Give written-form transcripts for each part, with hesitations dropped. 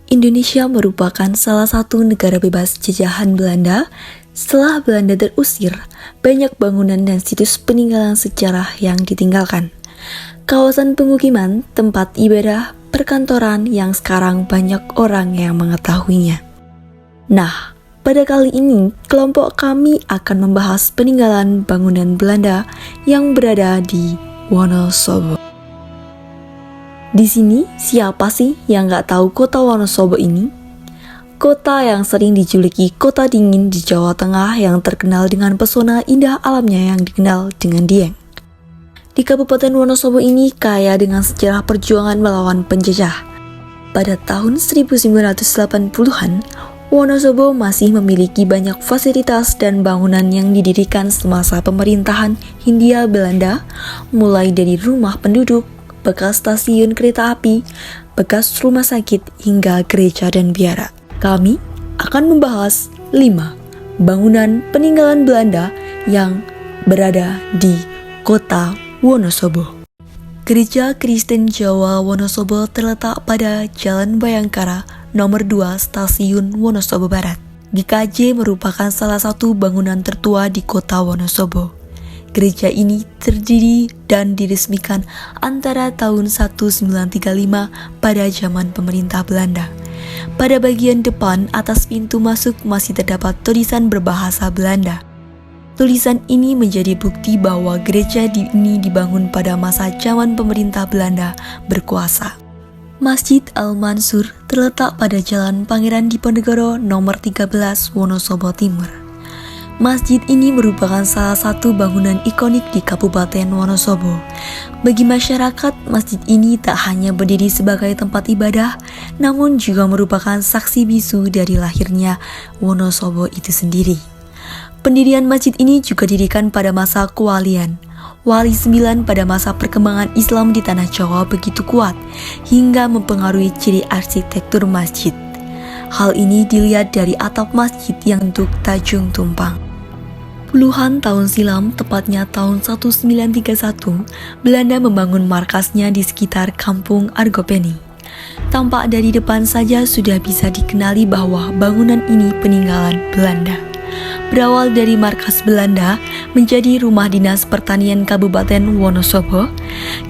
Indonesia merupakan salah satu negara bebas jajahan Belanda. Setelah Belanda terusir, banyak bangunan dan situs peninggalan sejarah yang ditinggalkan. Kawasan pemukiman, tempat ibadah, perkantoran yang sekarang banyak orang yang mengetahuinya. Nah, pada kali ini, kelompok kami akan membahas peninggalan bangunan Belanda yang berada di Wonosobo. Di sini, siapa sih yang nggak tahu kota Wonosobo ini? Kota yang sering dijuluki kota dingin di Jawa Tengah yang terkenal dengan pesona indah alamnya yang dikenal dengan Dieng. Di Kabupaten Wonosobo ini kaya dengan sejarah perjuangan melawan penjajah. Pada tahun 1980-an, Wonosobo masih memiliki banyak fasilitas dan bangunan yang didirikan semasa pemerintahan Hindia Belanda, mulai dari rumah penduduk, bekas stasiun kereta api, bekas rumah sakit, hingga gereja dan biara. Kami akan membahas 5 bangunan peninggalan Belanda yang berada di kota Wonosobo. Gereja Kristen Jawa Wonosobo terletak pada Jalan Bayangkara nomor 2 Stasiun Wonosobo Barat. GKJ merupakan salah satu bangunan tertua di kota Wonosobo. Gereja ini terdiri dan diresmikan antara tahun 1935 pada zaman pemerintah Belanda. Pada bagian depan atas pintu masuk masih terdapat tulisan berbahasa Belanda. Tulisan ini menjadi bukti bahwa gereja ini dibangun pada masa zaman pemerintah Belanda berkuasa. Masjid Al-Mansur terletak pada Jalan Pangeran Diponegoro nomor 13 Wonosobo Timur. Masjid ini merupakan salah satu bangunan ikonik di Kabupaten Wonosobo. Bagi masyarakat, masjid ini tak hanya berdiri sebagai tempat ibadah, namun juga merupakan saksi bisu dari lahirnya Wonosobo itu sendiri. Pendirian masjid ini juga didirikan pada masa kewalian. Wali 9 pada masa perkembangan Islam di Tanah Jawa begitu kuat, hingga mempengaruhi ciri arsitektur masjid. Hal ini dilihat dari atap masjid yang bentuk tajung tumpang. Puluhan tahun silam, tepatnya tahun 1931, Belanda membangun markasnya di sekitar kampung Argopeni. Tampak dari depan saja sudah bisa dikenali bahwa bangunan ini peninggalan Belanda. Berawal dari markas Belanda menjadi rumah dinas pertanian Kabupaten Wonosobo,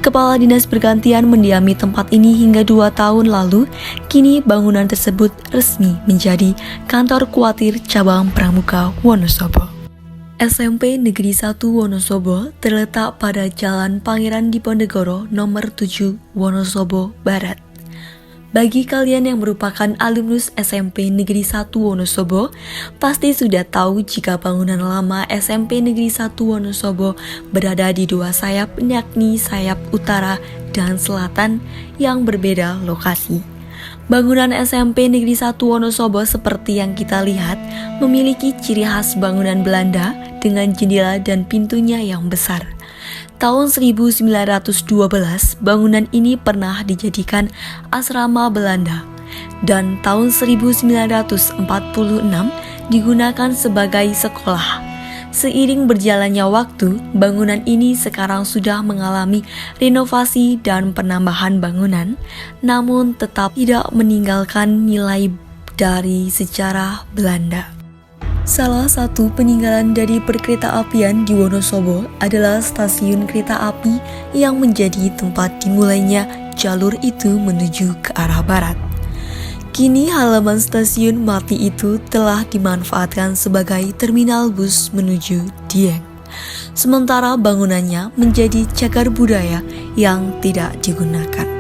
kepala dinas bergantian mendiami tempat ini hingga 2 tahun lalu. Kini bangunan tersebut resmi menjadi kantor kuartir cabang Pramuka Wonosobo. SMP Negeri 1 Wonosobo terletak pada Jalan Pangeran Diponegoro nomor 7 Wonosobo Barat. Bagi kalian yang merupakan alumnus SMP Negeri 1 Wonosobo, pasti sudah tahu jika bangunan lama SMP Negeri 1 Wonosobo berada di 2 sayap, yakni sayap utara dan selatan yang berbeda lokasi. Bangunan SMP Negeri 1 Wonosobo seperti yang kita lihat memiliki ciri khas bangunan Belanda dengan jendela dan pintunya yang besar. Tahun 1912, bangunan ini pernah dijadikan asrama Belanda, dan tahun 1946 digunakan sebagai sekolah. Seiring berjalannya waktu, bangunan ini sekarang sudah mengalami renovasi dan penambahan bangunan, namun tetap tidak meninggalkan nilai dari sejarah Belanda. Salah satu peninggalan dari perkeretaapian di Wonosobo adalah stasiun kereta api yang menjadi tempat dimulainya jalur itu menuju ke arah barat. Kini halaman stasiun mati itu telah dimanfaatkan sebagai terminal bus menuju Dieng. Sementara bangunannya menjadi cagar budaya yang tidak digunakan.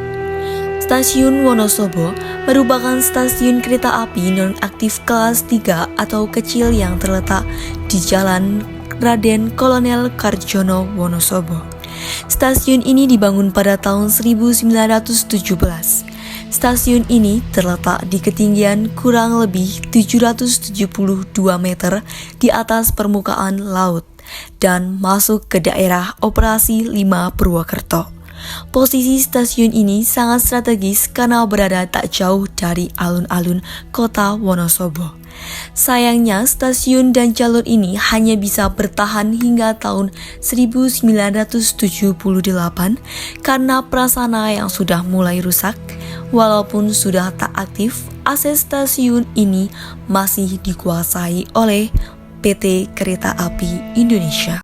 Stasiun Wonosobo merupakan stasiun kereta api non-aktif kelas 3 atau kecil yang terletak di Jalan Raden Kolonel Karjono Wonosobo. Stasiun ini dibangun pada tahun 1917. Stasiun ini terletak di ketinggian kurang lebih 772 meter di atas permukaan laut dan masuk ke daerah operasi 5 Purwokerto. Posisi stasiun ini sangat strategis karena berada tak jauh dari alun-alun kota Wonosobo. Sayangnya, stasiun dan jalur ini hanya bisa bertahan hingga tahun 1978 karena prasarana yang sudah mulai rusak. Walaupun sudah tak aktif, aset stasiun ini masih dikuasai oleh PT Kereta Api Indonesia.